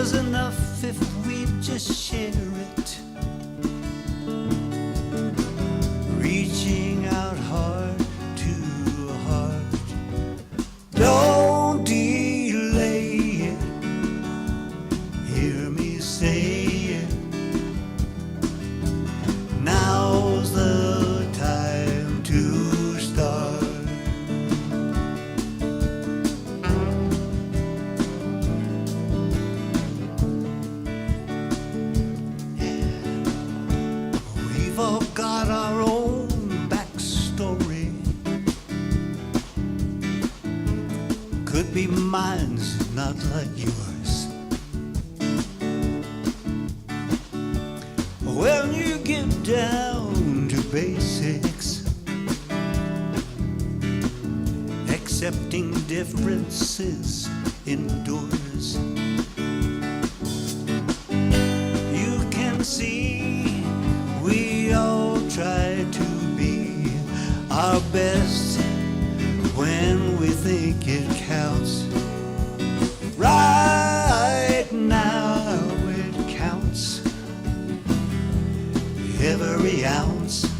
was enough if we just share it. Reaching out heart to heart. Don't delay it. Hear me say it. Now's the time to start. We've all got our own backstory. Could be mine's not like yours. When you get down to basics, accepting differences indoors, you can see we all try to be our best when we think it counts. Right now it counts, every ounce.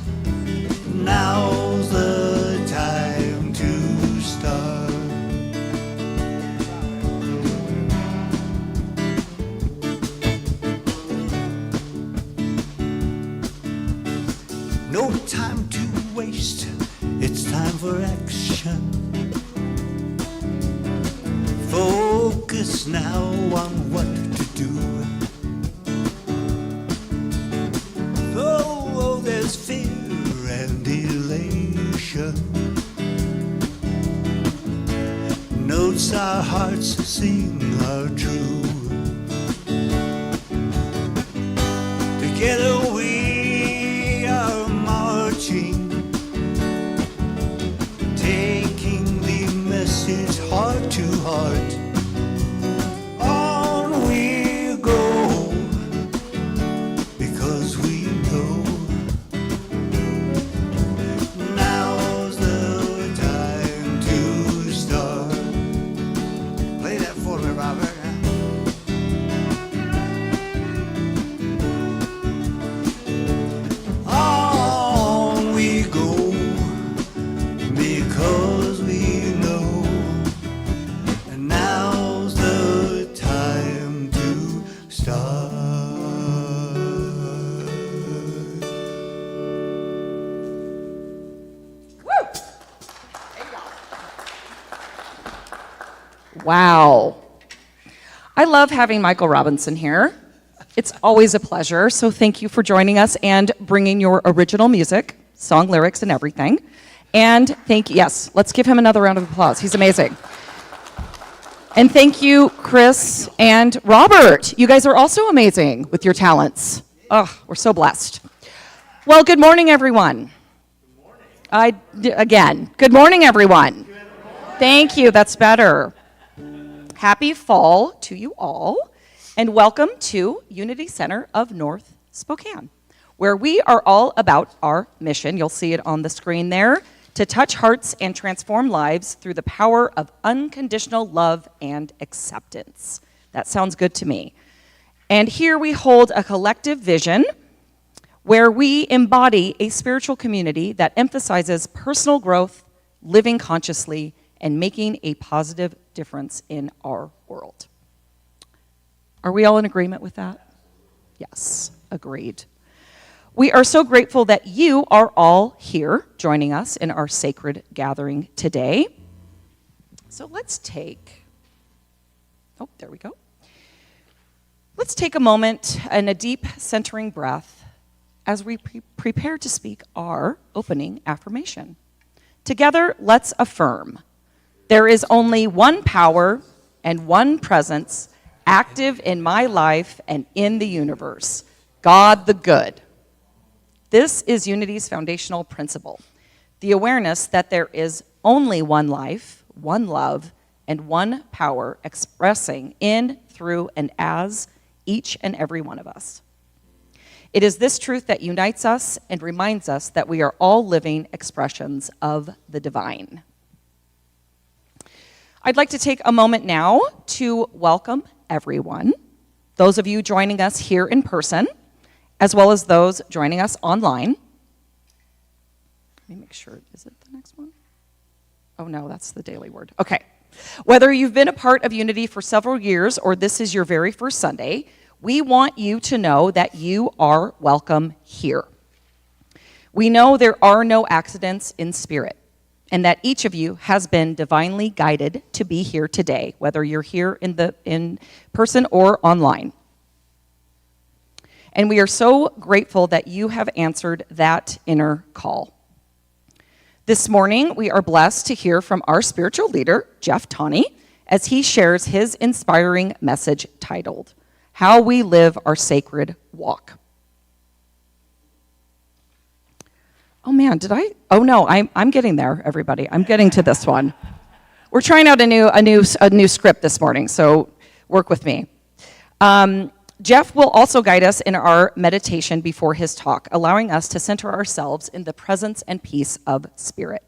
Now's the time to start. No time to waste, it's time for action. Focus now on what to do. Though there's fear and elation, notes our hearts sing are true. Together we are marching, taking the message heart to heart. On we go, because we know now's the time to start. Play that for me, Robert. On we go, because we know now's the time to start. Wow. I love having Michael Robinson here. It's always a pleasure, so thank you for joining us and bringing your original music, song lyrics and everything. And thank you, yes, let's give him another round of applause. He's amazing. And thank you, Chris and Robert. You guys are also amazing with your talents. Oh, we're so blessed. Well, good morning, everyone. Again, good morning, everyone. Thank you, that's better. Happy fall to you all, and welcome to Unity Center of North Spokane, where we are all about our mission, you'll see it on the screen there, to touch hearts and transform lives through the power of unconditional love and acceptance. That sounds good to me. And here we hold a collective vision where we embody a spiritual community that emphasizes personal growth, living consciously, and making a positive difference in our world. Are we all in agreement with that? Yes, agreed. We are so grateful that you are all here joining us in our sacred gathering today. So let's take, there we go. Let's take a moment and a deep centering breath as we prepare to speak our opening affirmation. Together, let's affirm. There is only one power and one presence active in my life and in the universe, God the Good. This is Unity's foundational principle, the awareness that there is only one life, one love, and one power expressing in, through, and as each and every one of us. It is this truth that unites us and reminds us that we are all living expressions of the divine. I'd like to take a moment now to welcome everyone those of you joining us here in person, as well as those joining us online. Let me make sure, is it the next one? Oh no, that's the daily word. Okay. Whether you've been a part of Unity for several years or this is your very first Sunday, we want you to know that you are welcome here. We know there are no accidents in spirit, and that each of you has been divinely guided to be here today, whether you're here in person or online. And we are so grateful that you have answered that inner call. This morning, we are blessed to hear from our spiritual leader, Jeff Tawney, as he shares his inspiring message titled, How We Live Our Sacred Walk. Oh man, oh no, I'm getting there, everybody. I'm getting to this one. We're trying out a new script this morning, so work with me. Jeff will also guide us in our meditation before his talk, allowing us to center ourselves in the presence and peace of Spirit.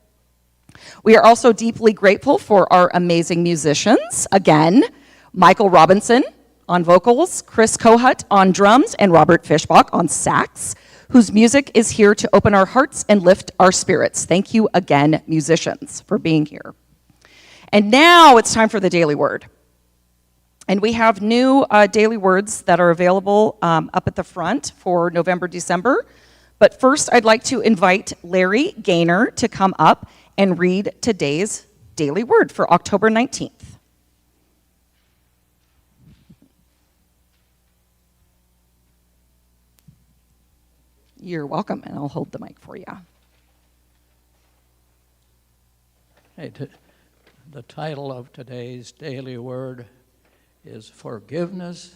We are also deeply grateful for our amazing musicians. Again, Michael Robinson on vocals, Chris Kohut on drums, and Robert Fishbach on sax, whose music is here to open our hearts and lift our spirits. Thank you again, musicians, for being here. And now it's time for the Daily Word. And we have new daily words that are available up at the front for November, December. But first, I'd like to invite Larry Gaynor to come up and read today's daily word for October 19th. You're welcome, and I'll hold the mic for you. Hey, the title of today's daily word is forgiveness.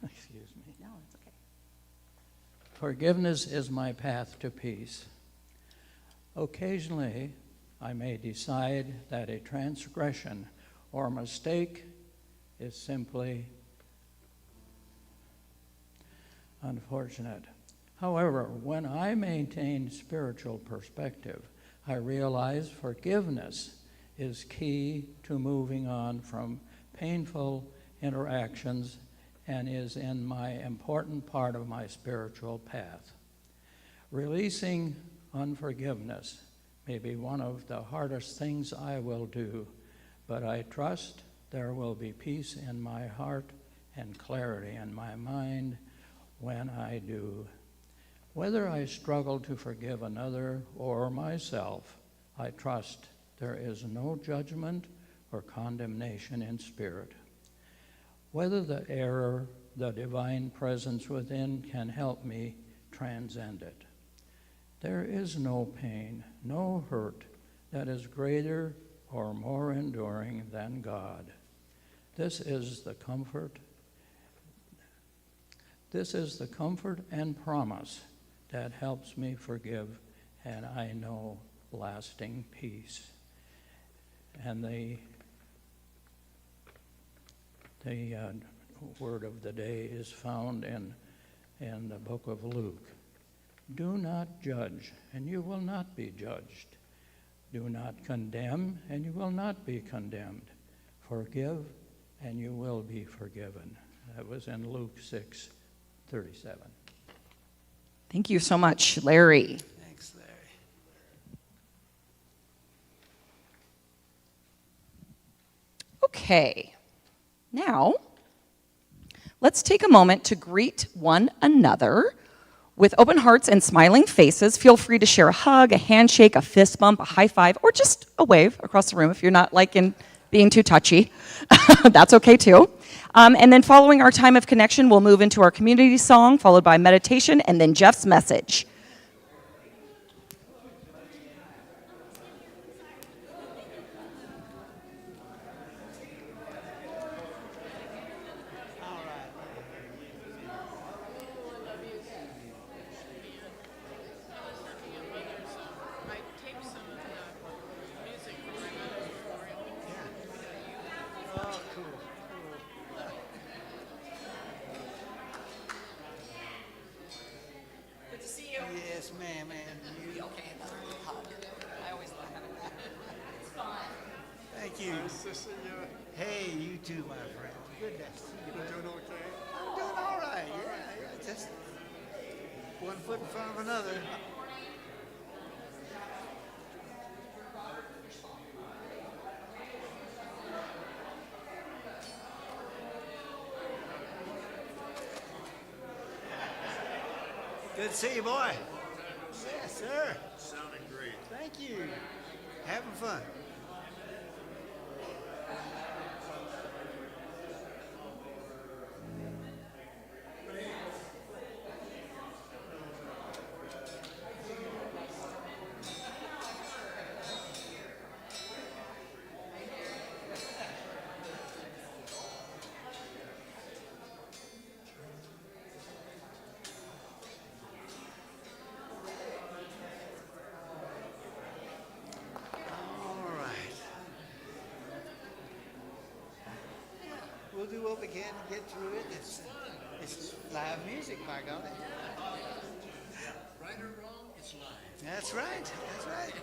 Excuse me. No, it's okay. Forgiveness is my path to peace. Occasionally, I may decide that a transgression or mistake is simply unfortunate. However, when I maintain spiritual perspective, I realize forgiveness is key to moving on from painful interactions and is in my important part of my spiritual path. Releasing unforgiveness may be one of the hardest things I will do, but I trust there will be peace in my heart and clarity in my mind when I do. Whether I struggle to forgive another or myself, I trust there is no judgment or condemnation in spirit. Whether the error, the divine presence within can help me transcend it. There is no pain, no hurt that is greater or more enduring than God. This is the comfort and promise that helps me forgive, and I know lasting peace. And the word of the day is found in the book of Luke. Do not judge, and you will not be judged. Do not condemn, and you will not be condemned. Forgive, and you will be forgiven. That was in Luke 6:37. Thank you so much, Larry. Thanks, Larry. Okay, now let's take a moment to greet one another with open hearts and smiling faces. Feel free to share a hug, a handshake, a fist bump, a high five, or just a wave across the room if you're not liking being too touchy. That's okay too. And then following our time of connection, we'll move into our community song, followed by meditation, and then Jeff's message. Good to see you. Thank you. Nice to see you. Hey, you too, my friend. Good to see you. You doing okay? I'm doing all right. Yeah. Just one foot in front of another. Good to see you, boy. Yes, sir. Sounding great. Thank you. Having fun. All right. We'll do what we can to get through it. It's live music, by golly. Right or wrong, it's live. That's right. That's right.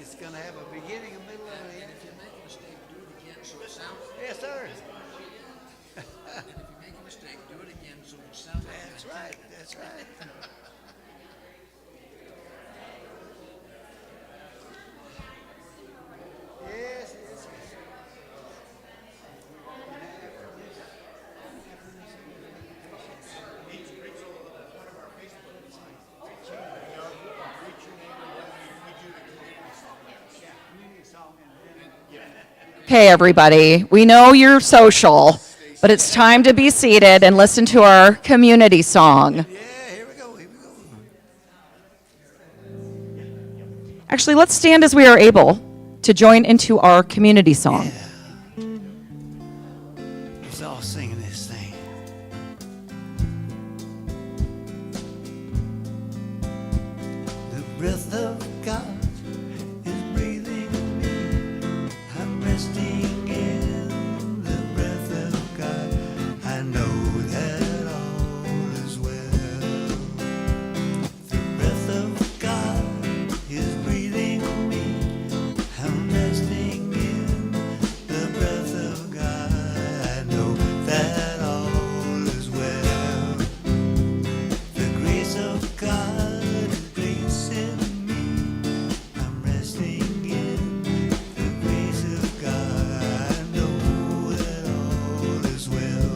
It's going to have a beginning, a middle, and an And end. if you make a mistake, do it again so it sounds. Yes, sir. And if you make a mistake, do it again so it sounds like That's right. That's right. Yes, yes, yes. Okay, everybody, we know you're social, but it's time to be seated and listen to our community song. Yeah, here we go. Here we go. Actually, let's stand as we are able to join into our community song. Let's all singing this thing. The breath of God is breathing me. I'm resting in the breath of God. I know that all is well. The breath of God is breathing me. I'm resting in the breath of God. I know that all is well. The grace of God is gracing me. I'm resting in the grace of God. I know that all is well.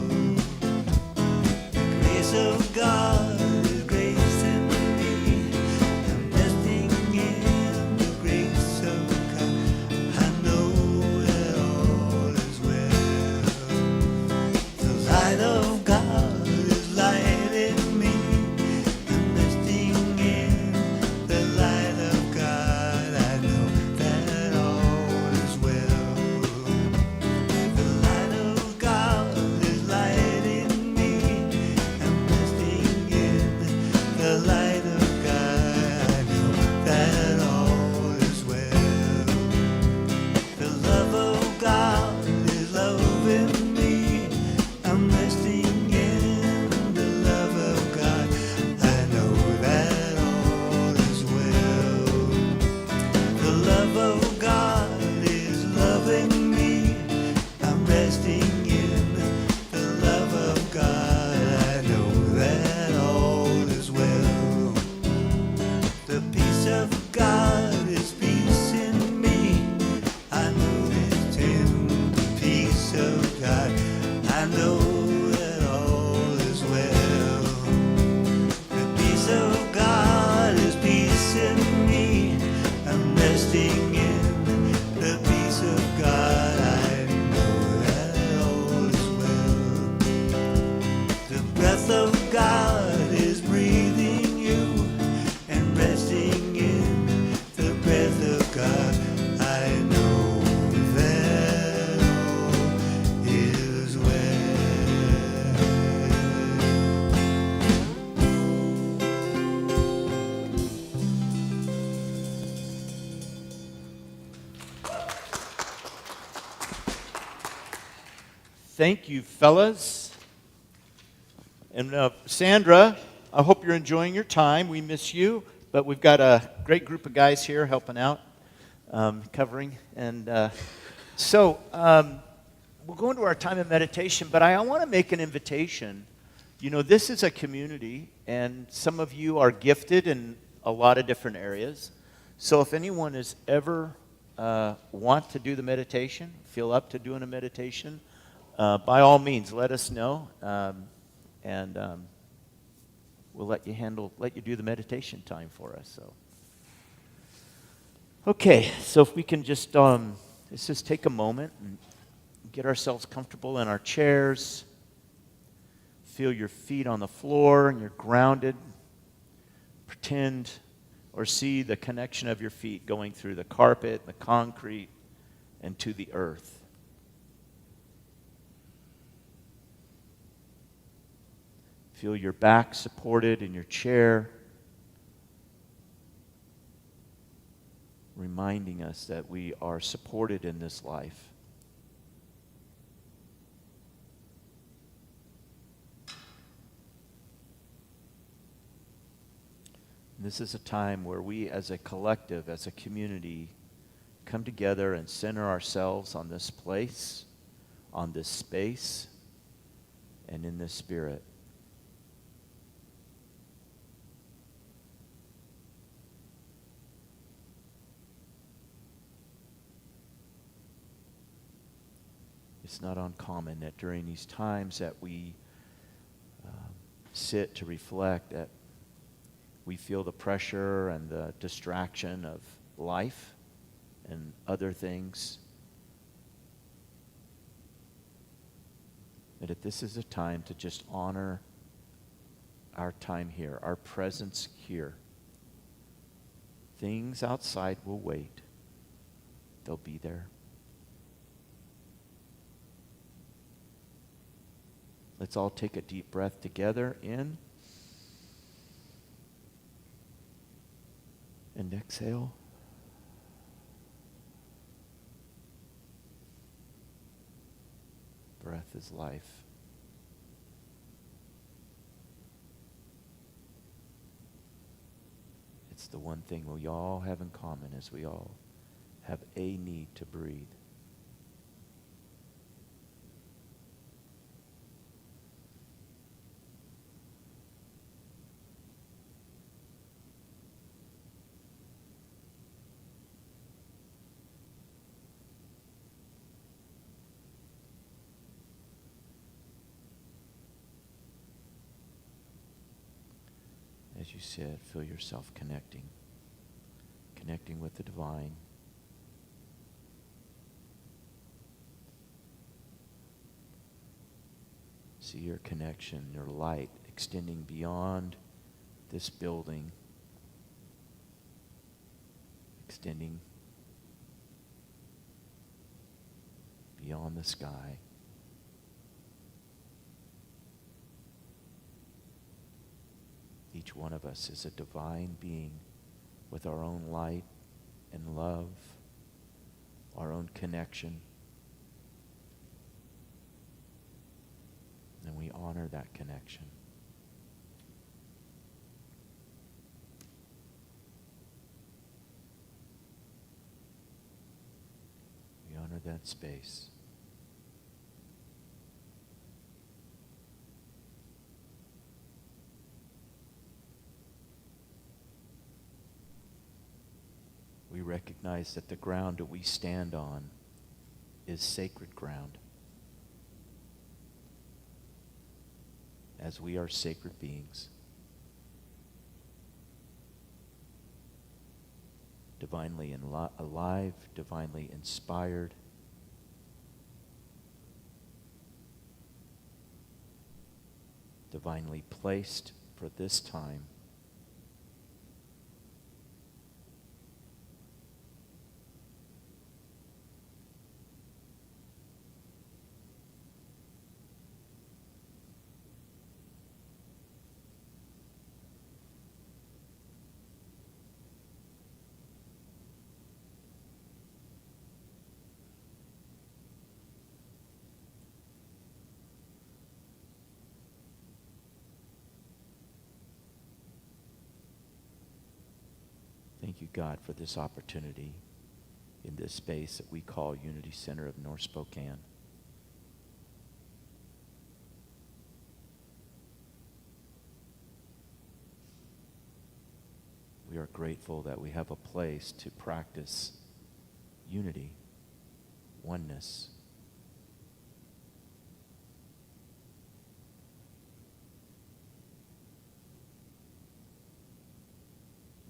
The grace of God is gracing me. I'm resting in the grace of God. I know that all is well. The light of God is lighting me. I'm resting in the light of God. I know that all is well. The light of God is lighting me. I'm resting in the light of God. I know that all is well. The love of God is loving me. I'm resting in the love of God. I know that all is well. The love of God is loving me. I'm resting in the love of God. I know that all is well. The peace of God is peace in me. I know it's in the peace of God. I know that all is well. The peace of God is peace in me. I'm resting in the peace of God. I know that all is well. The breath of God is breathing you and resting in the breath of God. I know that all is well. Thank you, fellas. And Sandra, I hope you're enjoying your time. We miss you, but we've got a great group of guys here helping out, covering. And So we'll go into our time of meditation, but I want to make an invitation. You know, this is a community, and some of you are gifted in a lot of different areas. So if anyone is ever want to do the meditation, feel up to doing a meditation, by all means, let us know, and we'll let you do the meditation time for us. So, okay, so if we can just let's just take a moment and get ourselves comfortable in our chairs. Feel your feet on the floor and you're grounded. Pretend or see the connection of your feet going through the carpet, the concrete, and to the earth. Feel your back supported in your chair, reminding us that we are supported in this life. This is a time where we as a collective, as a community, come together and center ourselves on this place, on this space, and in this spirit. It's not uncommon that during these times that we sit to reflect, that we feel the pressure and the distraction of life and other things. That this is a time to just honor our time here, our presence here. Things outside will wait. They'll be there. Let's all take a deep breath together. In. And exhale. Breath is life. It's the one thing we all have in common, is we all have a need to breathe. As you sit, feel yourself connecting with the divine. See your connection, your light extending beyond this building, extending beyond the sky. Each one of us is a divine being with our own light and love, our own connection. And we honor that connection. We honor that space. We recognize that the ground that we stand on is sacred ground, as we are sacred beings, divinely alive, divinely inspired, divinely placed for this time. Thank you, God, for this opportunity in this space that we call Unity Center of North Spokane. We are grateful that we have a place to practice unity, oneness.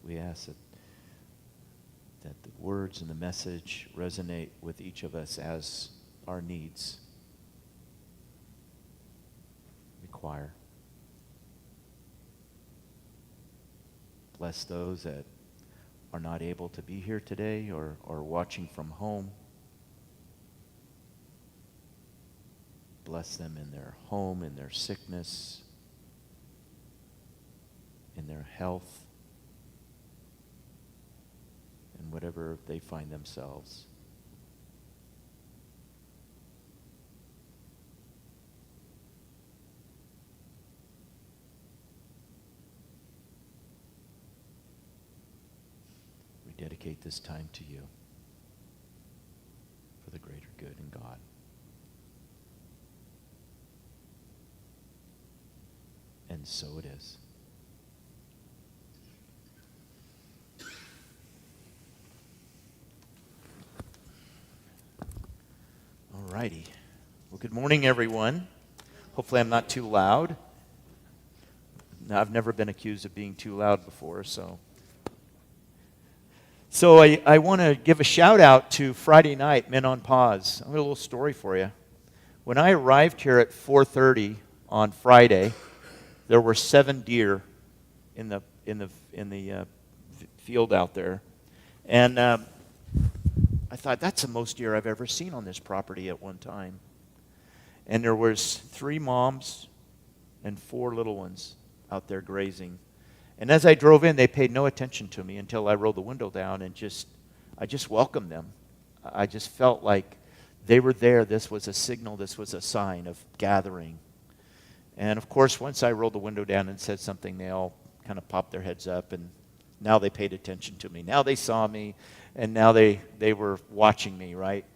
We ask that the words and the message resonate with each of us as our needs require. Bless those that are not able to be here today or watching from home. Bless them in their home, in their sickness, in their health, and whatever they find themselves. We dedicate this time to you for the greater good in God. And so it is. All righty. Well, good morning, everyone. Hopefully I'm not too loud. Now, I've never been accused of being too loud before, so I want to give a shout out to Friday night, Men on Pause. I've got a little story for you. When I arrived here at 4:30 on Friday, there were 7 deer in the field out there, and I thought that's the most deer I've ever seen on this property at one time. And there was 3 moms and 4 little ones out there grazing. And as I drove in, they paid no attention to me until I rolled the window down and I just welcomed them. I just felt like they were there. This was a signal. This was a sign of gathering. And of course, once I rolled the window down and said something, they all kind of popped their heads up, and now they paid attention to me. Now they saw me, and now they were watching me, right?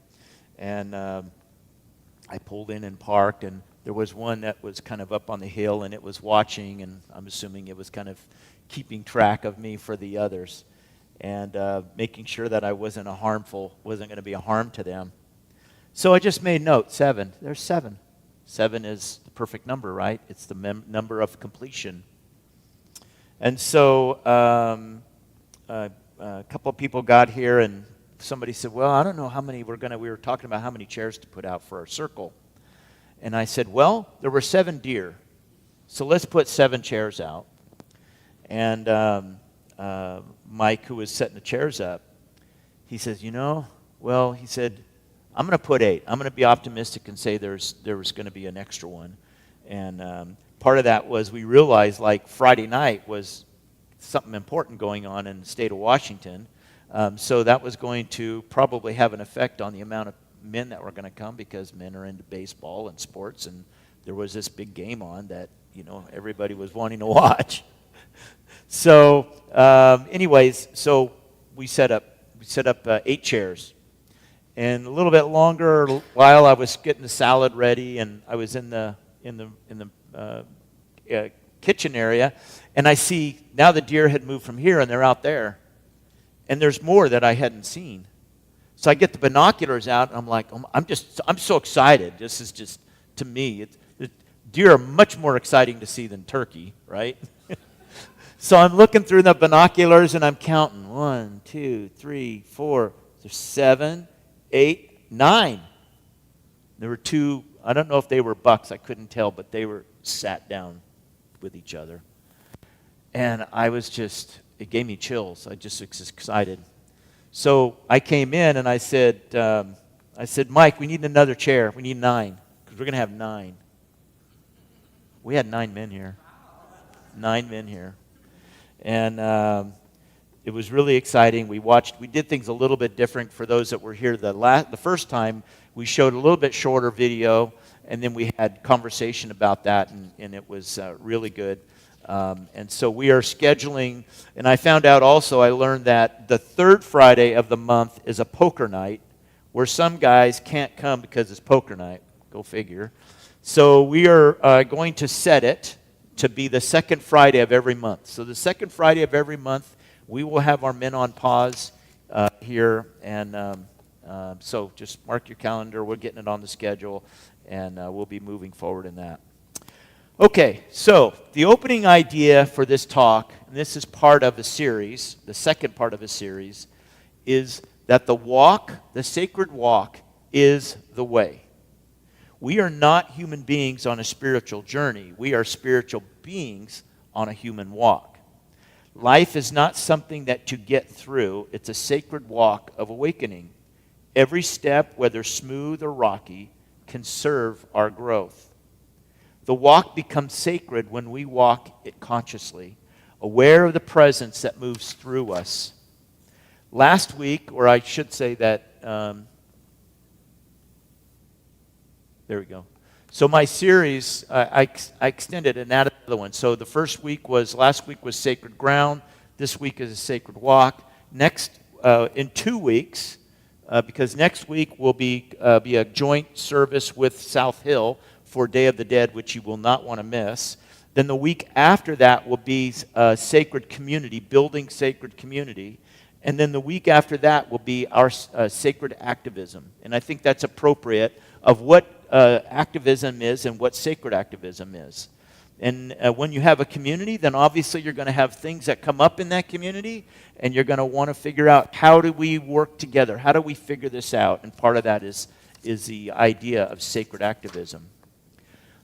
And I pulled in and parked, and there was one that was kind of up on the hill, and it was watching, and I'm assuming it was kind of keeping track of me for the others, and making sure that I wasn't going to be a harm to them. So I just made note, 7. There's 7. 7 is the perfect number, right? It's the number of completion. And so a couple of people got here, and somebody said, well, I don't know how many we were talking about how many chairs to put out for our circle. And I said, well, there were 7 deer, so let's put 7 chairs out. And Mike, who was setting the chairs up, he says, he said, I'm going to put 8. I'm going to be optimistic and say there was going to be an extra one. And part of that was we realized, like, Friday night was something important going on in the state of Washington. So that was going to probably have an effect on the amount of men that were going to come, because men are into baseball and sports, and there was this big game on that, everybody was wanting to watch. So anyways, so we set up 8 chairs. And a little bit longer while I was getting the salad ready, and I was in the kitchen area, and I see now the deer had moved from here and they're out there, and there's more that I hadn't seen. So I get the binoculars out, and I'm like, I'm so excited. This is just, to me, deer are much more exciting to see than turkey, right? So I'm looking through the binoculars, and I'm counting 1, 2, 3, 4. There's 7, 8, 9. There were 2. I don't know if they were bucks. I couldn't tell, but they were sat down with each other. And it gave me chills. I just was excited. So I came in and I said, Mike, we need another chair. We need 9, because we're going to have 9. We had 9 men here. 9 men here. And it was really exciting. We did things a little bit different for those that were here the first time. We showed a little bit shorter video, and then we had conversation about that, and it was really good. And so we are scheduling, and I found out also, I learned that the third Friday of the month is a poker night, where some guys can't come because it's poker night. Go figure. So we are going to set it to be the second Friday of every month. So the second Friday of every month, we will have our Men on Pause here, and so just mark your calendar. We're getting it on the schedule, and we'll be moving forward in that. Okay, so the opening idea for this talk, and this is part of a series, the second part of a series, is that the walk, the sacred walk, is the way. We are not human beings on a spiritual journey. We are spiritual beings on a human walk. Life is not something that to get through. It's a sacred walk of awakening. Every step, whether smooth or rocky, can serve our growth. The walk becomes sacred when we walk it consciously, aware of the presence that moves through us. Last week, or I should say that, there we go. So my series, I extended and added another one. So the last week was Sacred Ground. This week is a Sacred Walk. Next, in 2 weeks, because next week will be a joint service with South Hill for Day of the Dead, which you will not want to miss. Then the week after that will be Sacred Community, building sacred community. And then the week after that will be our sacred activism. And I think that's appropriate of what activism is and what sacred activism is. And when you have a community, then obviously you're going to have things that come up in that community, and you're going to want to figure out, how do we work together? How do we figure this out? And part of that is the idea of sacred activism.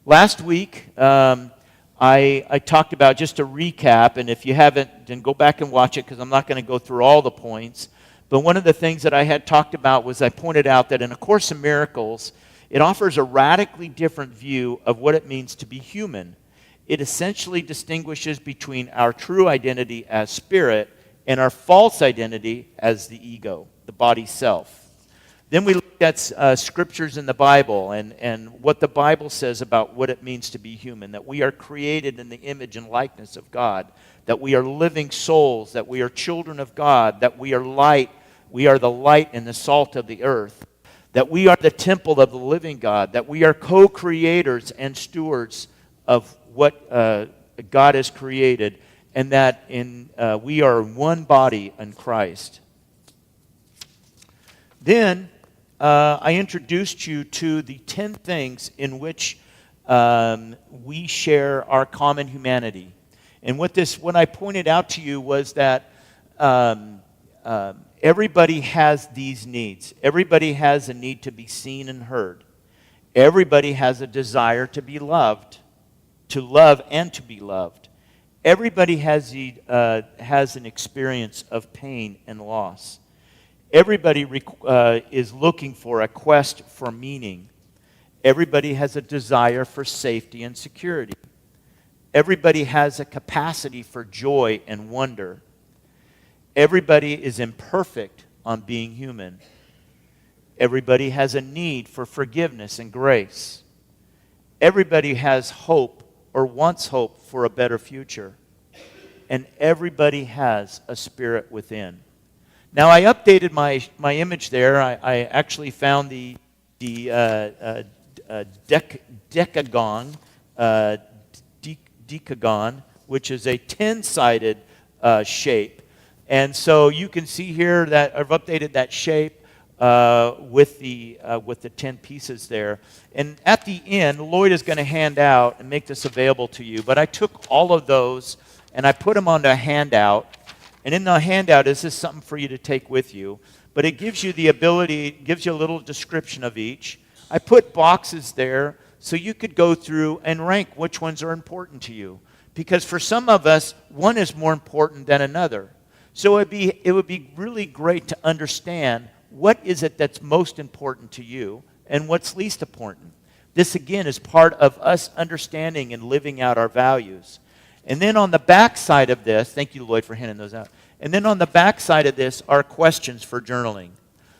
Last week, I talked about, just a recap, and if you haven't, then go back and watch it, because I'm not going to go through all the points. But one of the things that I had talked about was, I pointed out that in A Course in Miracles, it offers a radically different view of what it means to be human. It essentially distinguishes between our true identity as spirit and our false identity as the ego, the body self. Then we looked at scriptures in the Bible and what the Bible says about what it means to be human, that we are created in the image and likeness of God, that we are living souls, that we are children of God, that we are light, we are the light and the salt of the earth, that we are the temple of the living God, that we are co-creators and stewards of what God has created, and that we are one body in Christ. Then I introduced you to the 10 things in which we share our common humanity. And what I pointed out to you was that everybody has these needs. Everybody has a need to be seen and heard. Everybody has a desire to be loved, to love and to be loved. Everybody has an experience of pain and loss. Everybody is looking for a quest for meaning. Everybody has a desire for safety and security. Everybody has a capacity for joy and wonder. Everybody is imperfect on being human. Everybody has a need for forgiveness and grace. Everybody has hope or wants hope for a better future. And everybody has a spirit within. Now, I updated my image there. I actually found the decagon, which is a 10-sided shape. And so you can see here that I've updated that shape with the 10 pieces there. And at the end, Lloyd is going to hand out and make this available to you. But I took all of those and I put them onto a handout. And in the handout, this is something for you to take with you. But it gives you the ability, gives you a little description of each. I put boxes there so you could go through and rank which ones are important to you. Because for some of us, one is more important than another. So it would be really great to understand what is it that's most important to you and what's least important. This, again, is part of us understanding and living out our values. And then on the back side of this, thank you, Lloyd, for handing those out. And then on the back side of this are questions for journaling.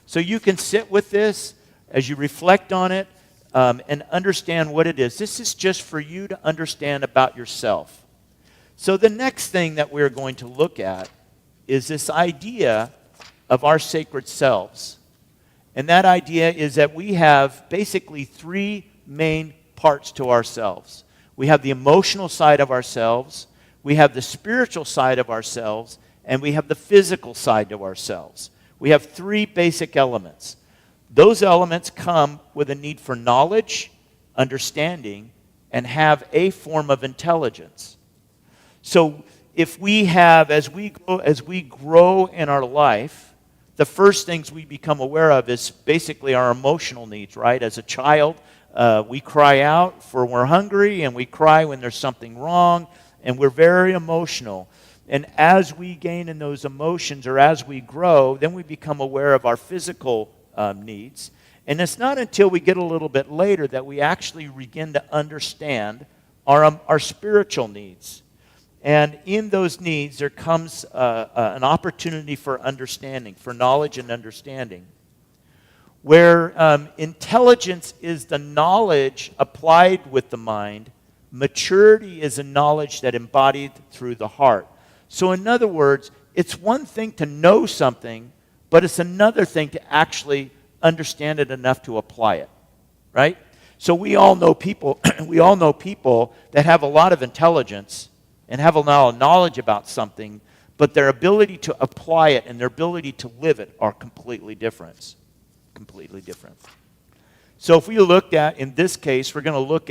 So you can sit with this as you reflect on it and understand what it is. This is just for you to understand about yourself. So the next thing that we're going to look at is this idea of our sacred selves. And that idea is that we have basically three main parts to ourselves. We have the emotional side of ourselves, we have the spiritual side of ourselves, and we have the physical side of ourselves. We have three basic elements. Those elements come with a need for knowledge, understanding, and have a form of intelligence. So if we have, as we grow in our life, the first things we become aware of is basically our emotional needs, right? As a child, we cry out for when we're hungry, and we cry when there's something wrong, and we're very emotional. And as we gain in those emotions, or as we grow, then we become aware of our physical needs. And it's not until we get a little bit later that we actually begin to understand our spiritual needs. And in those needs, there comes an opportunity for understanding, for knowledge and understanding. Where intelligence is the knowledge applied with the mind, maturity is a knowledge that embodied through the heart. So in other words, it's one thing to know something, but it's another thing to actually understand it enough to apply it, right? So we all know people that have a lot of intelligence and have a lot of knowledge about something, but their ability to apply it and their ability to live it are completely different. Completely different. So if we looked at, in this case, we're going to look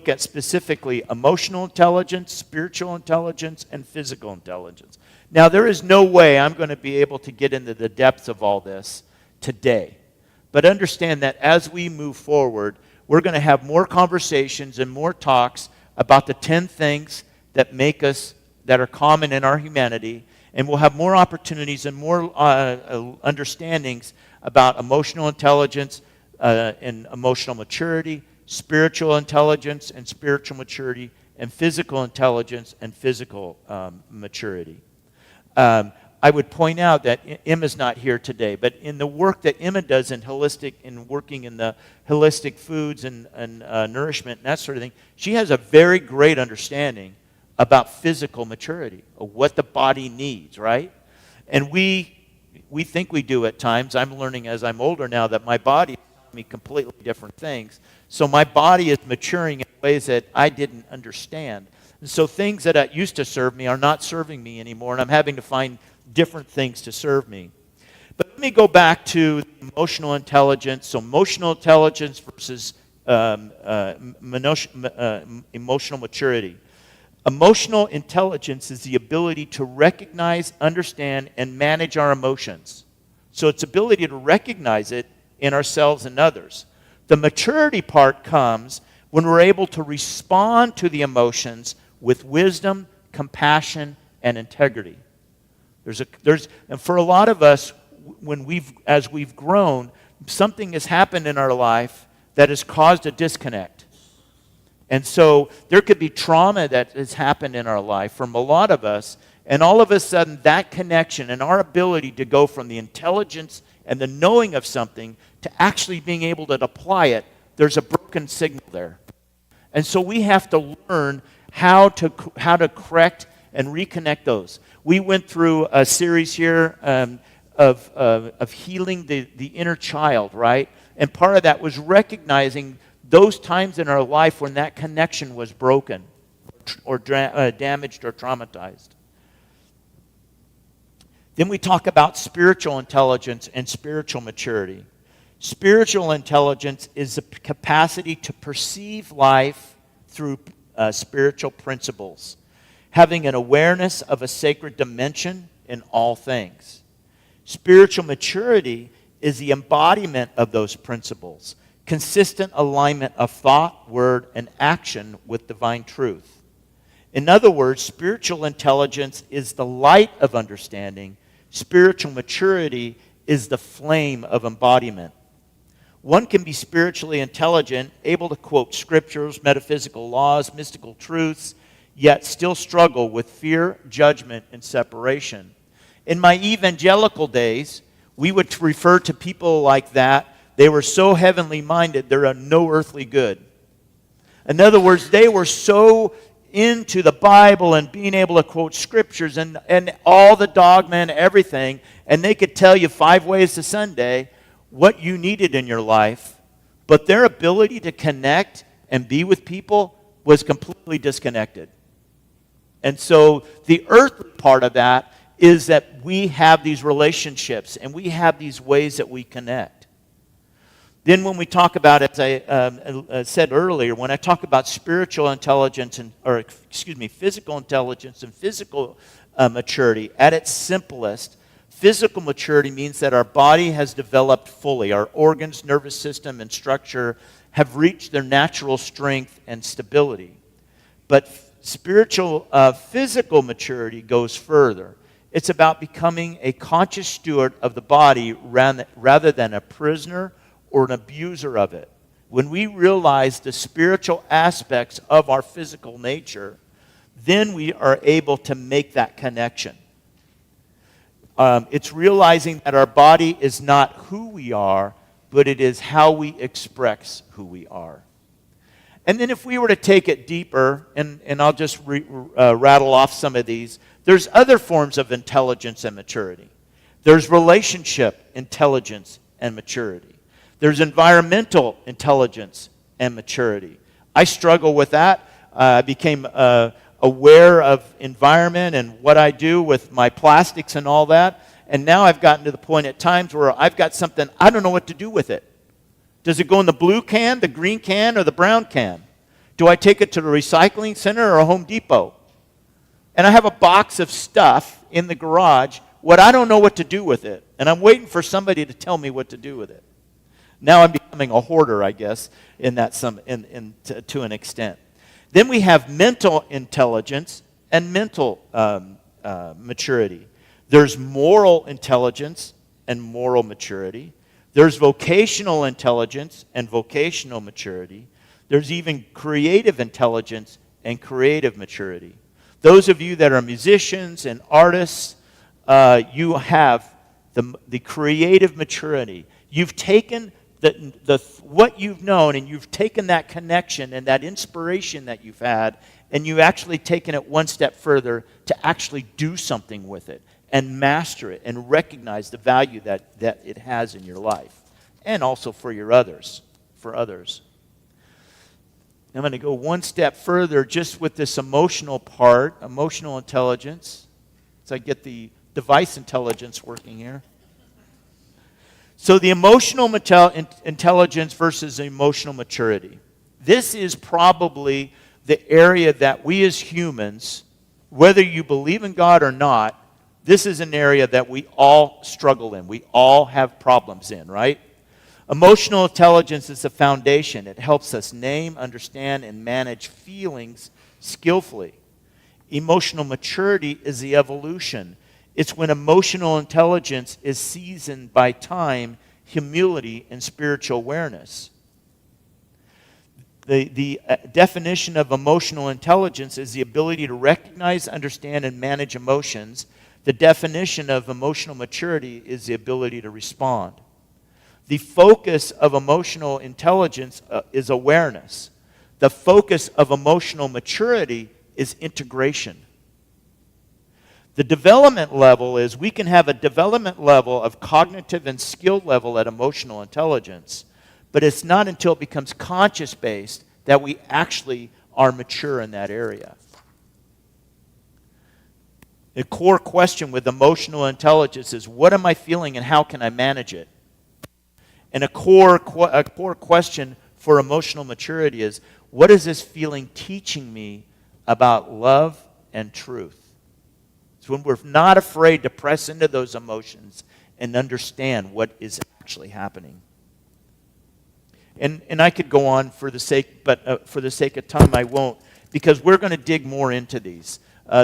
at specifically emotional intelligence, spiritual intelligence, and physical intelligence. Now, there is no way I'm going to be able to get into the depths of all this today. But understand that as we move forward, we're going to have more conversations and more talks about the 10 things that make us, that are common in our humanity, and we'll have more opportunities and more understandings about emotional intelligence and emotional maturity, spiritual intelligence and spiritual maturity, and physical intelligence and physical maturity. I would point out that Emma's not here today, but in the work that Emma does in working in the holistic foods and nourishment and that sort of thing, she has a very great understanding about physical maturity, of what the body needs, right? And we think we do at times. I'm learning as I'm older now that my body is telling me completely different things. So my body is maturing in ways that I didn't understand. And so things that used to serve me are not serving me anymore, and I'm having to find different things to serve me. But let me go back to emotional intelligence. So emotional intelligence versus emotional maturity. Emotional intelligence is the ability to recognize, understand, and manage our emotions. So it's ability to recognize it in ourselves and others. The maturity part comes when we're able to respond to the emotions with wisdom, compassion, and integrity. And for a lot of us, as we've grown, something has happened in our life that has caused a disconnect. And so there could be trauma that has happened in our life from a lot of us, and all of a sudden that connection and our ability to go from the intelligence and the knowing of something to actually being able to apply it, there's a broken signal there. And so we have to learn how to correct and reconnect those. We went through a series here of healing the inner child, right? And part of that was recognizing those times in our life when that connection was broken or damaged or traumatized. Then we talk about spiritual intelligence and spiritual maturity. Spiritual intelligence is the capacity to perceive life through spiritual principles, having an awareness of a sacred dimension in all things. Spiritual maturity is the embodiment of those principles, consistent alignment of thought, word, and action with divine truth. In other words, spiritual intelligence is the light of understanding. Spiritual maturity is the flame of embodiment. One can be spiritually intelligent, able to quote scriptures, metaphysical laws, mystical truths, yet still struggle with fear, judgment, and separation. In my evangelical days, we would refer to people like that. They were so heavenly minded, they're of no earthly good. In other words, they were so into the Bible and being able to quote scriptures and all the dogma and everything, and they could tell you 5 ways to Sunday what you needed in your life, but their ability to connect and be with people was completely disconnected. And so the earthly part of that is that we have these relationships and we have these ways that we connect. Then when we talk about, as I said earlier, when I talk about spiritual intelligence physical intelligence and physical maturity, at its simplest, physical maturity means that our body has developed fully. Our organs, nervous system, and structure have reached their natural strength and stability. But physical maturity goes further. It's about becoming a conscious steward of the body rather than a prisoner or an abuser of it. When we realize the spiritual aspects of our physical nature, then we are able to make that connection. It's realizing that our body is not who we are, but it is how we express who we are. And then if we were to take it deeper, and I'll just rattle off some of these, there's other forms of intelligence and maturity. There's relationship intelligence and maturity. There's environmental intelligence and maturity. I struggle with that. I became aware of environment and what I do with my plastics and all that. And now I've gotten to the point at times where I've got something, I don't know what to do with it. Does it go in the blue can, the green can, or the brown can? Do I take it to the recycling center or a Home Depot? And I have a box of stuff in the garage, what I don't know what to do with it. And I'm waiting for somebody to tell me what to do with it. Now I'm becoming a hoarder, I guess, in that to an extent. Then we have mental intelligence and mental maturity. There's moral intelligence and moral maturity. There's vocational intelligence and vocational maturity. There's even creative intelligence and creative maturity. Those of you that are musicians and artists, you have the creative maturity. You've taken what you've known, and you've taken that connection and that inspiration that you've had, and you've actually taken it one step further to actually do something with it and master it and recognize the value that it has in your life, and also for others. I'm going to go one step further just with this emotional part, emotional intelligence. So I get the device intelligence working here. So the emotional intelligence versus emotional maturity. This is probably the area that we as humans, whether you believe in God or not, this is an area that we all struggle in. We all have problems in, right? Emotional intelligence is the foundation. It helps us name, understand, and manage feelings skillfully. Emotional maturity is the evolution. It's when emotional intelligence is seasoned by time, humility, and spiritual awareness. The definition of emotional intelligence is the ability to recognize, understand, and manage emotions. The definition of emotional maturity is the ability to respond. The focus of emotional intelligence is awareness. The focus of emotional maturity is integration. The development level is we can have a development level of cognitive and skill level at emotional intelligence, but it's not until it becomes conscious-based that we actually are mature in that area. The core question with emotional intelligence is, what am I feeling and how can I manage it? And a core question for emotional maturity is, what is this feeling teaching me about love and truth? It's when we're not afraid to press into those emotions and understand what is actually happening. And I could go on for the sake of time, I won't, because we're going to dig more into these.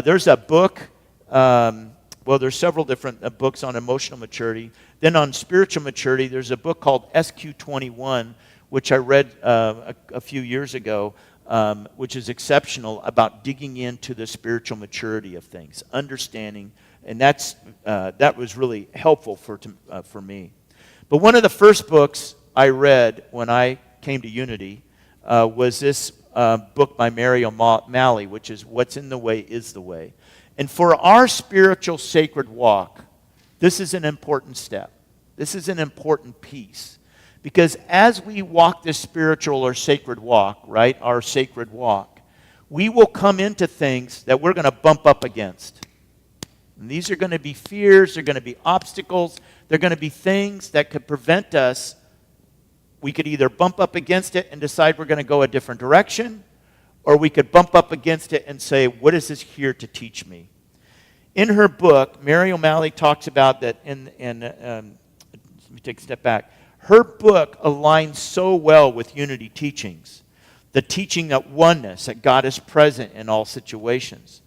There's a book, there's several different books on emotional maturity. Then on spiritual maturity, there's a book called SQ21, which I read a few years ago, which is exceptional about digging into the spiritual maturity of things, understanding, and that was really helpful for me. But one of the first books I read when I came to Unity was this book by Mary O'Malley, which is What's in the Way is the Way. And for our spiritual sacred walk, this is an important step. This is an important piece. Because as we walk this spiritual or sacred walk, right, our sacred walk, we will come into things that we're going to bump up against. And these are going to be fears, they're going to be obstacles, they're going to be things that could prevent us. We could either bump up against it and decide we're going to go a different direction, or we could bump up against it and say, what is this here to teach me? In her book, Mary O'Malley talks about that, let me take a step back. Her book aligns so well with unity teachings. The teaching that oneness, that God is present in all situations.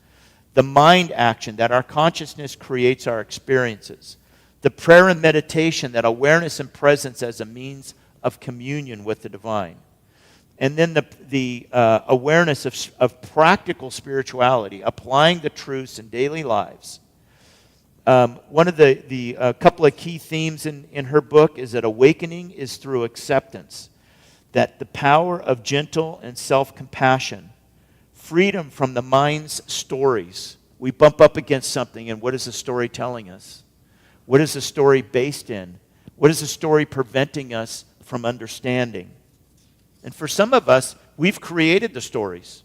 The mind action, that our consciousness creates our experiences. The prayer and meditation, that awareness and presence as a means of communion with the divine. And then the awareness of practical spirituality, applying the truths in daily lives. One of the couple of key themes in her book is that awakening is through acceptance. That the power of gentle and self-compassion, freedom from the mind's stories. We bump up against something, and what is the story telling us? What is the story based in? What is the story preventing us from understanding? And for some of us, we've created the stories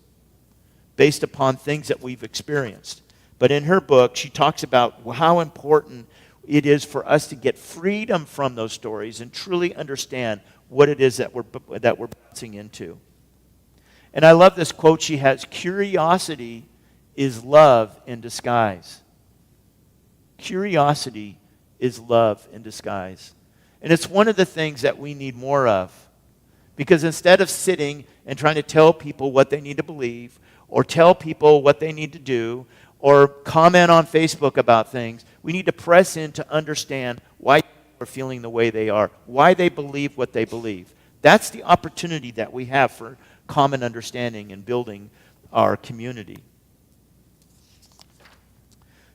based upon things that we've experienced. But in her book, she talks about how important it is for us to get freedom from those stories and truly understand what it is that we're bouncing into. And I love this quote she has, curiosity is love in disguise. Curiosity is love in disguise. And it's one of the things that we need more of. Because instead of sitting and trying to tell people what they need to believe, or tell people what they need to do, or comment on Facebook about things, we need to press in to understand why people are feeling the way they are, why they believe what they believe. That's the opportunity that we have for common understanding and building our community.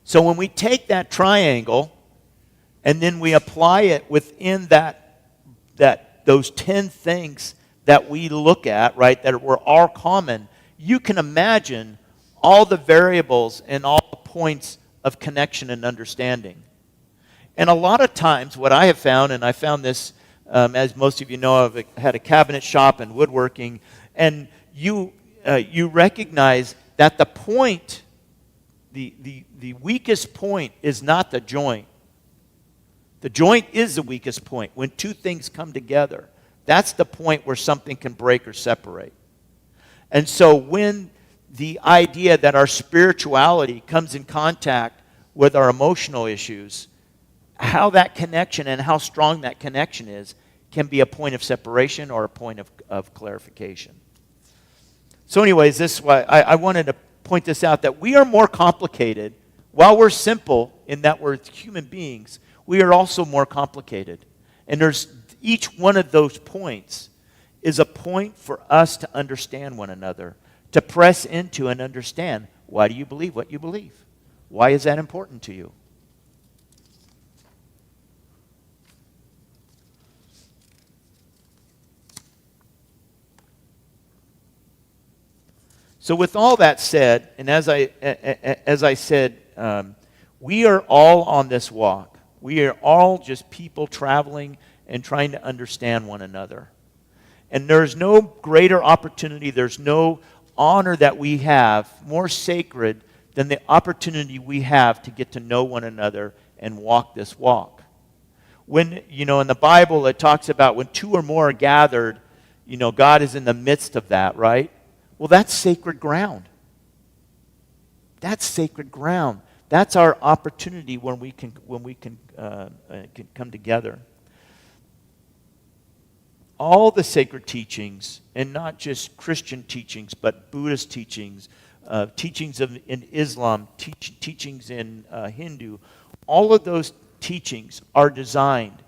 So when we take that triangle and then we apply it within those 10 things that we look at, right, that were all common, you can imagine all the variables and all the points of connection and understanding. And a lot of times what I have found, and I found this, as most of you know, I've had a cabinet shop and woodworking, and you recognize that the point, the weakest point is not the joint. The joint is the weakest point. When two things come together, that's the point where something can break or separate. And so when the idea that our spirituality comes in contact with our emotional issues, how that connection and how strong that connection is can be a point of separation or a point of clarification. So anyways, this is why I wanted to point this out, that we are more complicated. While we're simple in that we're human beings, we are also more complicated. And there's each one of those points is a point for us to understand one another, to press into and understand, why do you believe what you believe? Why is that important to you? So with all that said, and as I said, we are all on this walk. We are all just people traveling and trying to understand one another. And there's no greater opportunity, there's no honor that we have more sacred than the opportunity we have to get to know one another and walk this walk. When, in the Bible it talks about when two or more are gathered, God is in the midst of that, right? Well, that's sacred ground. That's sacred ground. That's our opportunity when we can come together. All the sacred teachings, and not just Christian teachings, but Buddhist teachings, teachings in Islam, teachings in Hindu, all of those teachings are designed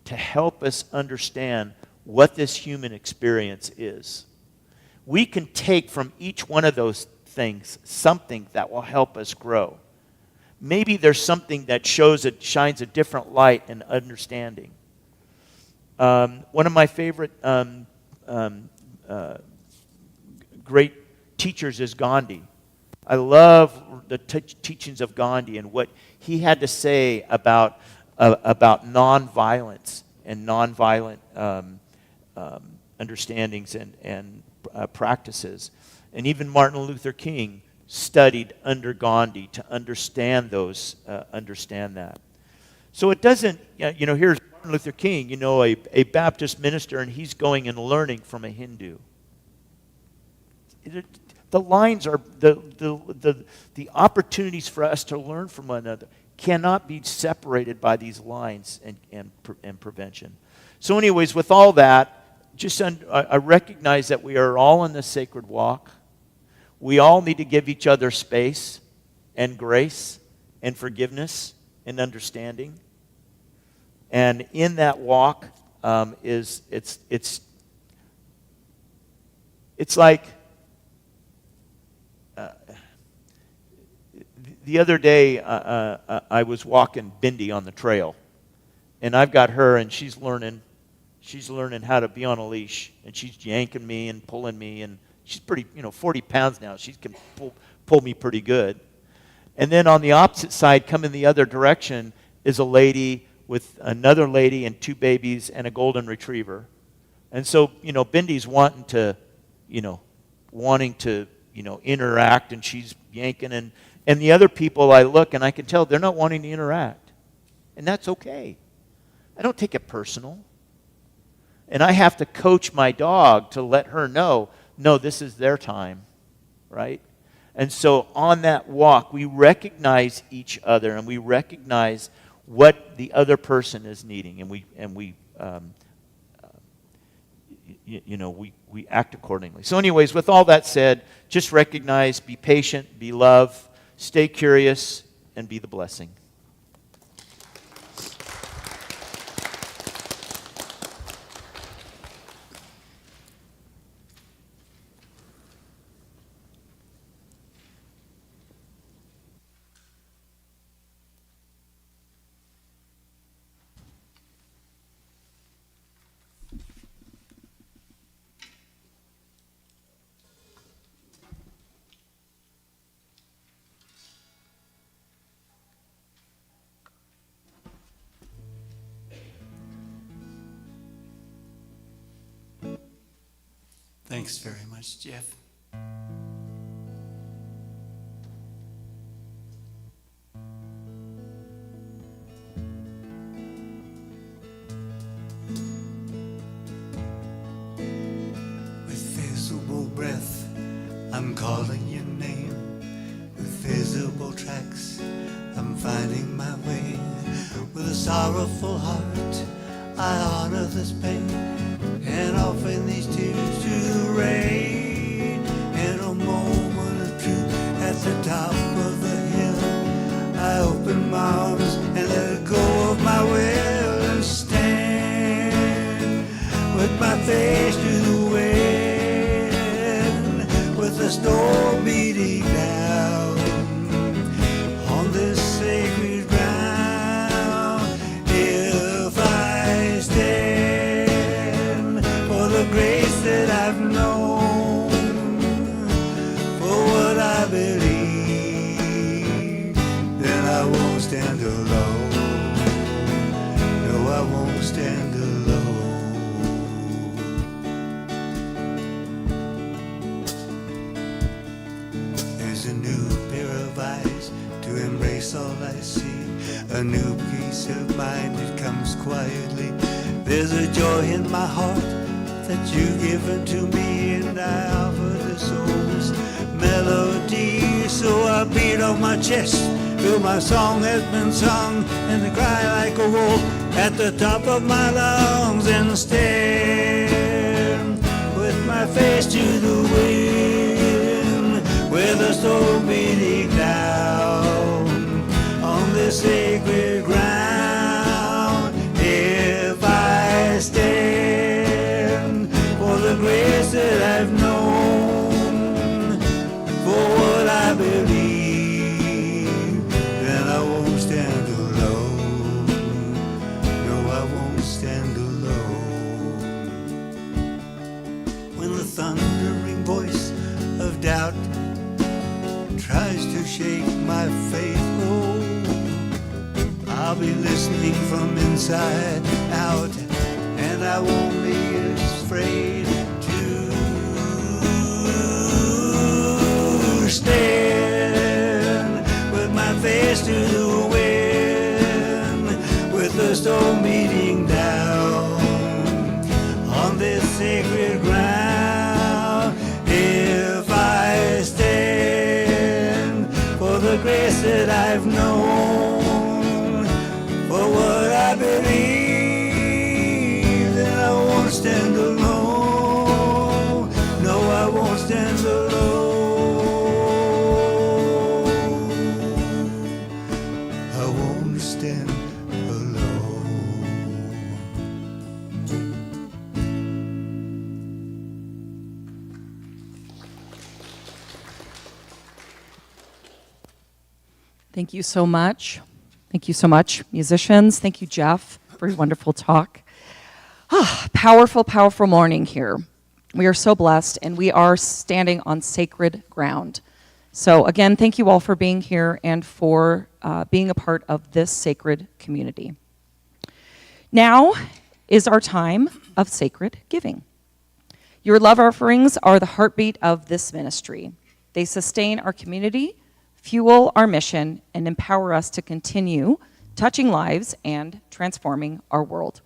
to help us understand what this human experience is. We can take from each one of those things something that will help us grow. Maybe there's something that shines a different light and understanding. One of my favorite great teachers is Gandhi. I love the teachings of Gandhi and what he had to say about nonviolence and nonviolent understandings and practices. And even Martin Luther King studied under Gandhi to understand that. So it doesn't, here's Martin Luther King, a Baptist minister, and he's going and learning from a Hindu. The lines are, the opportunities for us to learn from one another cannot be separated by these lines and prevention. So anyways, with all that, I recognize that we are all in the sacred walk. We all need to give each other space and grace and forgiveness and understanding. And in that walk, it's like the other day I was walking Bindi on the trail, and I've got her, and she's learning how to be on a leash, and she's yanking me and pulling me, and she's pretty, 40 pounds now. She can pull me pretty good. And then on the opposite side, coming the other direction, is a lady with another lady and 2 babies and a golden retriever. And so, Bindi's wanting to interact, and she's yanking, and the other people, I look and I can tell they're not wanting to interact. And that's okay. I don't take it personal. And I have to coach my dog to let her know, no, this is their time, right? And so on that walk, we recognize each other, and we recognize what the other person is needing, and we act accordingly. So anyways, with all that said, just recognize, be patient, be love, stay curious, and be the blessing. Thanks very much, Jeff. With visible breath, I'm calling your name. With visible tracks, I'm finding my way. With a sorrowful heart, I honor this pain and often these tears to the rain. In a moment of truth at the top of the hill, I open my arms and let go of my will and stand with my face to the wind, with the storm beating down on this sacred ground. If I stand for the grace that I've known, for what I believe, then I won't stand alone. No, I won't stand alone. There's a new pair of eyes to embrace all I see, a new peace of mind that comes quietly. There's a joy in my heart that you've given to me, and I offer the soul's melody. So I beat on my chest till my song has been sung, and I cry like a wolf at the top of my lungs, and stand with my face to the wind, with a soul beating down on this sacred ground. If I stand for the grace that I've known, for what I believe, then I won't stand alone. No, I won't stand alone. When the thundering voice I'll be listening from inside out, and I won't be afraid to stand with my face to the wind, with the storm beating down on this sacred ground. If I stand for the grace that I've known, for what I believe, then I won't stand alone. No, I won't stand alone. I won't stand alone. Thank you so much. Thank you so much, musicians. Thank you, Jeff, for your wonderful talk. Powerful, powerful morning here. We are so blessed, and we are standing on sacred ground. So again, thank you all for being here and for being a part of this sacred community. Now is our time of sacred giving. Your love offerings are the heartbeat of this ministry. They sustain our community, fuel our mission, and empower us to continue touching lives and transforming our world.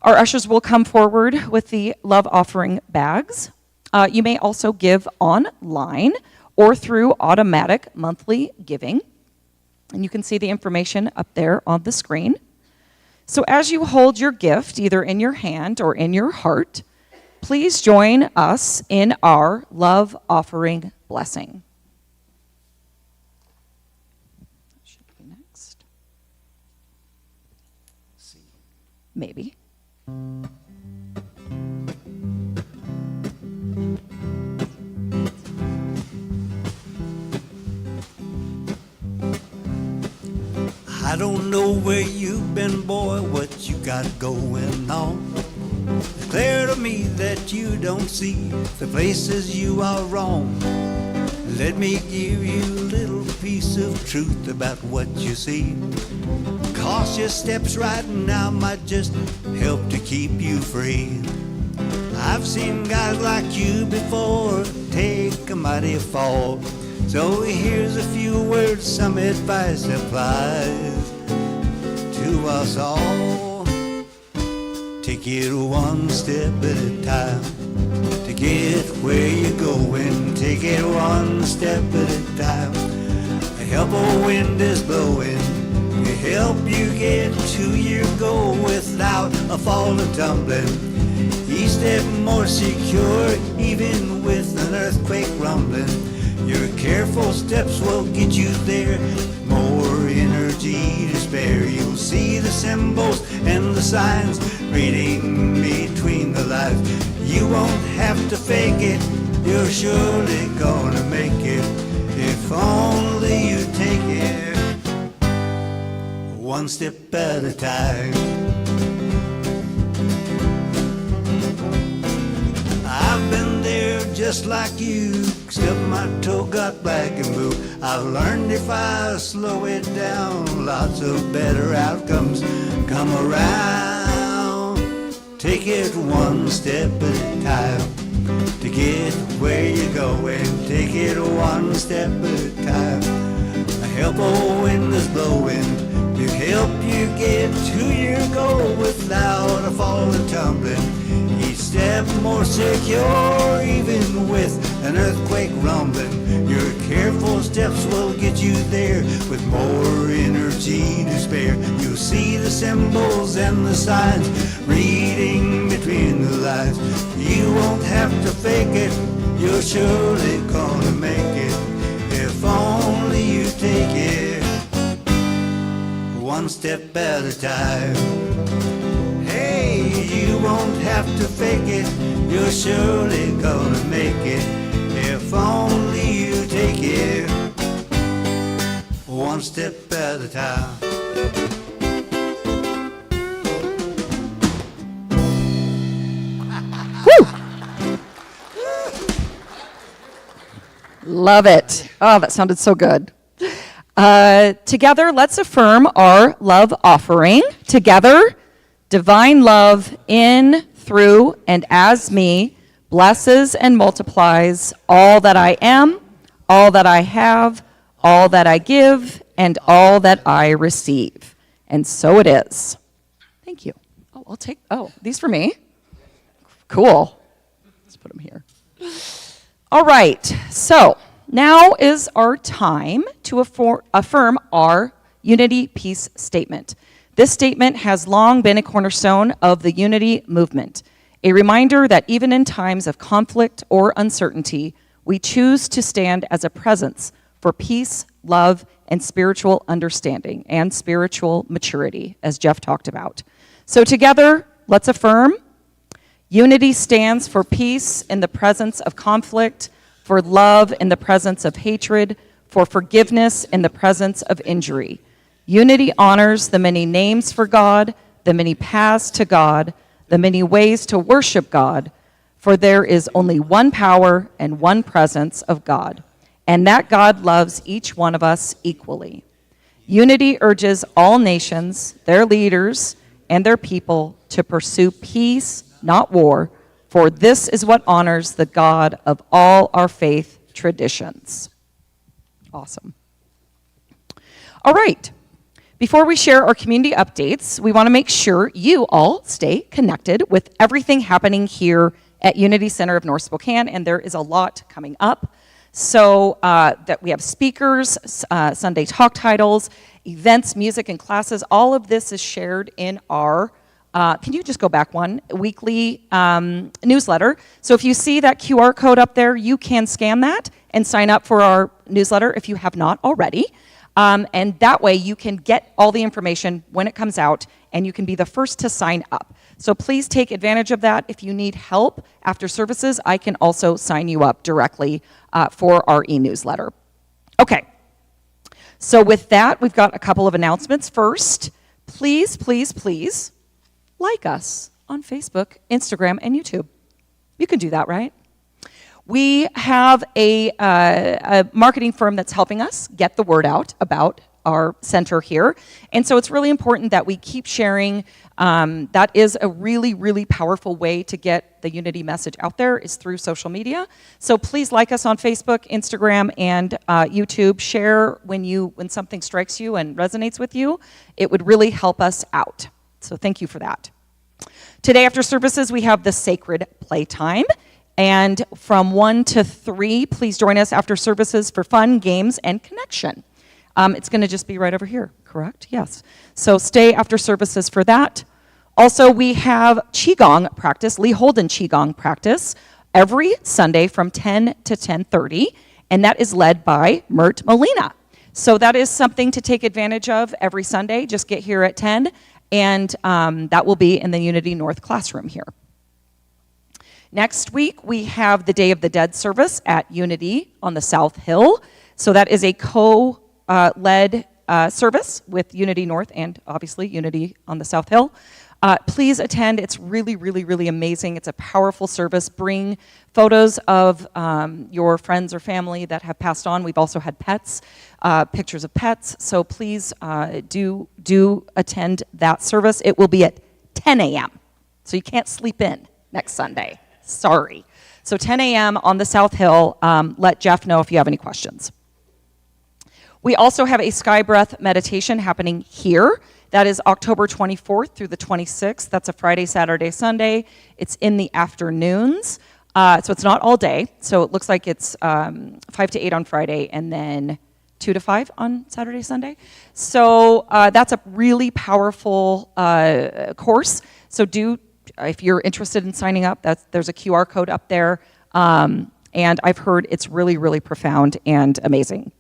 Our ushers will come forward with the love offering bags. You may also give online or through automatic monthly giving. And you can see the information up there on the screen. So as you hold your gift, either in your hand or in your heart, please join us in our love offering blessing. Should be next. Maybe. I don't know where you've been, boy, what you got going on. It's clear to me that you don't see the places you are wrong. Let me give you a little piece of truth about what you see. Cautious steps right now might just help to keep you free. I've seen guys like you before take a mighty fall. So here's a few words, some advice applies to us all. Take it one step at a time to get where you're going. Take it one step at a time. Help a wind is blowing. Help you get to your goal without a fall and tumbling. Each step more secure, even with an earthquake rumbling. Your careful steps will get you there. More energy to spare. You'll see the symbols and the signs reading between the lines. You won't have to fake it. You're surely gonna make it if only you take it one step at a time. I've been there just like you, except my toe got black and blue. I've learned if I slow it down, lots of better outcomes come around. Take it one step at a time to get where you're going. Take it one step at a time. Help a wind is blowing to help you get to your goal without a fall and tumbling. Each step more secure, even with an earthquake rumbling. Your careful steps will get you there with more energy to spare. You'll see the symbols and the signs reading between the lines. You won't have to fake it, you're surely gonna make it if only you take it one step at a time. Hey, you won't have to fake it, you're surely gonna make it if only you take it one step at a time. Love it. Oh, that sounded so good. Together, let's affirm our love offering. Together, divine love in, through, and as me blesses and multiplies all that I am, all that I have, all that I give, and all that I receive. And so it is. Thank you. Oh, I'll take, these for me. Cool. Let's put them here. All right, so now is our time to affirm our Unity Peace Statement. This statement has long been a cornerstone of the Unity movement, a reminder that even in times of conflict or uncertainty, we choose to stand as a presence for peace, love, and spiritual understanding and spiritual maturity, as Jeff talked about. So together, let's affirm. Unity stands for peace in the presence of conflict, for love in the presence of hatred, for forgiveness in the presence of injury. Unity honors the many names for God, the many paths to God, the many ways to worship God, for there is only one power and one presence of God, and that God loves each one of us equally. Unity urges all nations, their leaders, and their people to pursue peace, not war, for this is what honors the God of all our faith traditions. Awesome. All right. Before we share our community updates, we want to make sure you all stay connected with everything happening here at Unity Center of North Spokane, and there is a lot coming up. So that we have speakers, Sunday talk titles, events, music, and classes. All of this is shared in our can you just go back one? Weekly newsletter. So if you see that QR code up there, you can scan that and sign up for our newsletter if you have not already. And that way you can get all the information when it comes out, and you can be the first to sign up. So please take advantage of that. If you need help after services, I can also sign you up directly for our e-newsletter. Okay. So with that, we've got a couple of announcements. First, please, please, please, like us on Facebook, Instagram, and YouTube. You can do that, right? We have a marketing firm that's helping us get the word out about our center here. And so it's really important that we keep sharing. That is a really, really powerful way to get the Unity message out there, is through social media. So please like us on Facebook, Instagram, and YouTube. Share when something strikes you and resonates with you. It would really help us out. So thank you for that. Today after services, we have the Sacred Playtime. And from 1 to 3, please join us after services for fun, games, and connection. It's going to just be right over here, correct? Yes. So stay after services for that. Also, we have Qigong practice, Lee Holden Qigong practice, every Sunday from 10 to 10:30, and that is led by Mert Molina. So that is something to take advantage of every Sunday. Just get here at 10, and that will be in the Unity North classroom here. Next week, we have the Day of the Dead service at Unity on the South Hill. So that is a co-led service with Unity North and obviously Unity on the South Hill. Please attend. It's really, really, really amazing. It's a powerful service. Bring photos of your friends or family that have passed on. We've also had pets, pictures of pets. So please do attend that service. It will be at 10 a.m. So you can't sleep in next Sunday. Sorry. So 10 a.m. on the South Hill. Let Jeff know if you have any questions. We also have a Sky Breath meditation happening here. That is October 24th through the 26th. That's a Friday, Saturday, Sunday. It's in the afternoons. So it's not all day. So it looks like it's 5 to 8 on Friday and then 2 to 5 on Saturday, Sunday. So that's a really powerful course. So if you're interested in signing up, there's a QR code up there. And I've heard it's really, really profound and amazing.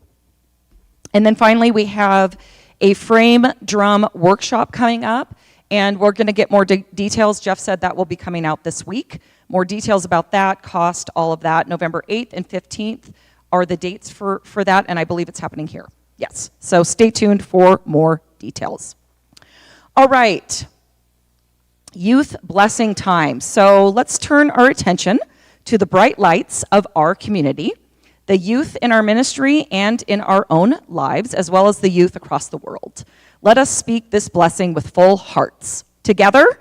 And then finally, we have a frame drum workshop coming up, and we're going to get more details. Jeff said that will be coming out this week. More details about that, cost, all of that. November 8th and 15th are the dates for that, and I believe it's happening here. Yes, so stay tuned for more details. All right, youth blessing time. So let's turn our attention to the bright lights of our community. the youth in our ministry and in our own lives, as well as the youth across the world. Let us speak this blessing with full hearts. Together,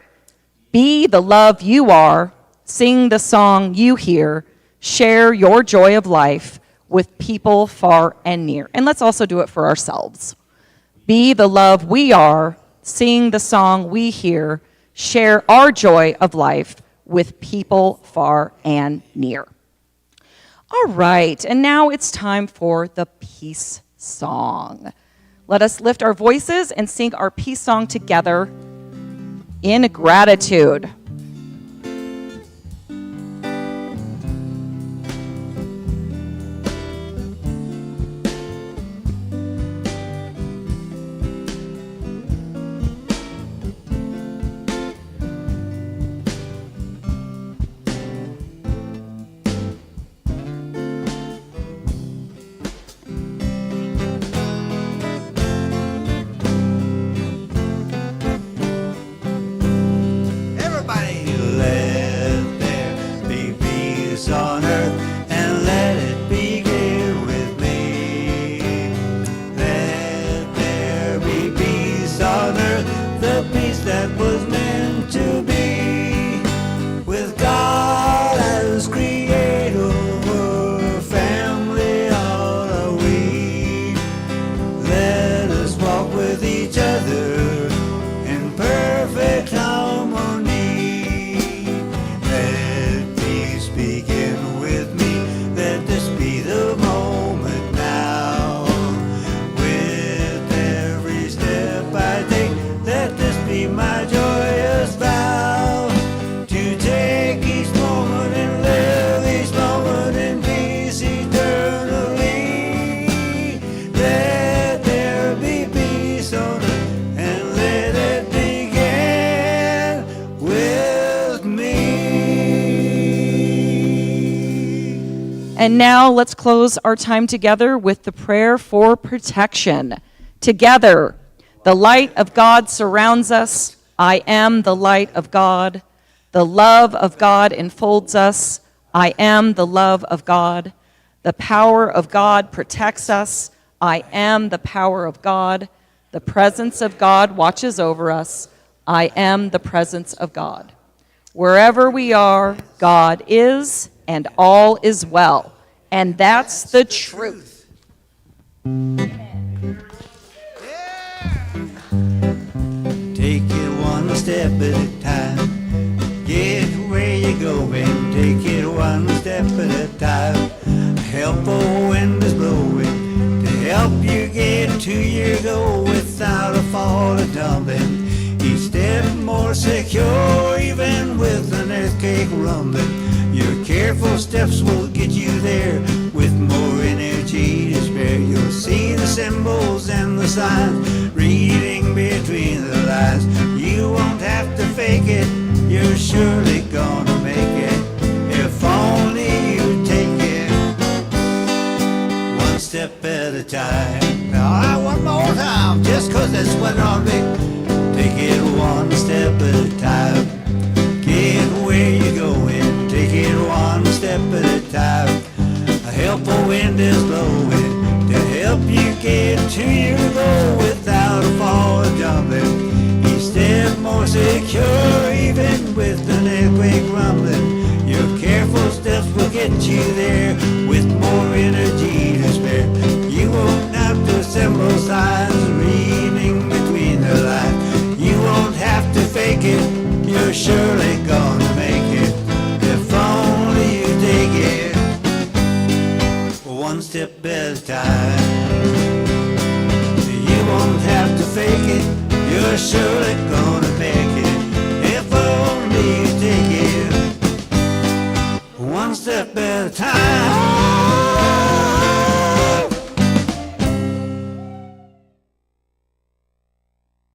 be the love you are, sing the song you hear, share your joy of life with people far and near. And let's also do it for ourselves. Be the love we are, sing the song we hear, share our joy of life with people far and near. All right, and now it's time for the peace song. Let us lift our voices and sing our peace song together in gratitude. Everybody, let there be peace on earth, and let it begin with me. Let there be peace on earth, the peace that was meant to be. With God as creator, family all are we. Let us walk with each other in perfect harmony. Let peace begin with me. Let this be the moment now. With every step I take, let this be my joyous vow. To take each moment and live each moment in peace eternally. Let there be peace on earth, and let it begin with me. And now let's close our time together with the prayer for protection. Together, the light of God surrounds us. I am the light of God. The love of God enfolds us. I am the love of God. The power of God protects us. I am the power of God. The presence of God watches over us. I am the presence of God. Wherever we are, God is, and all is well. And that's the truth. Take it one step at a time. Get where you're going. Take it one step at a time. Helpful wind is blowing to help you get to your goal without a fall or tumbling. Each step more secure, even with an earthquake rumbling. Your careful steps will get you there with more energy to spare. You'll see the symbols and the signs, reading between the lines. You won't have to fake it, you're surely gonna make it. If only you take it one step at a time. Now, one more time, just 'cause it's what on me. Take it one step at a time. Get where you're going. Take it one step at a time. A helpful wind is blowing to help you get to your goal without a fall or jumping. Each step more secure, even with an earthquake rumbling. Your careful steps will get you there with more energy to spare. You won't have to assemble signs, reading between the lines. You won't have to fake it, you're surely gonna make it. If only you take it one step at a time. You won't have to fake it, you're surely gonna make it. If only you take it one step at a time.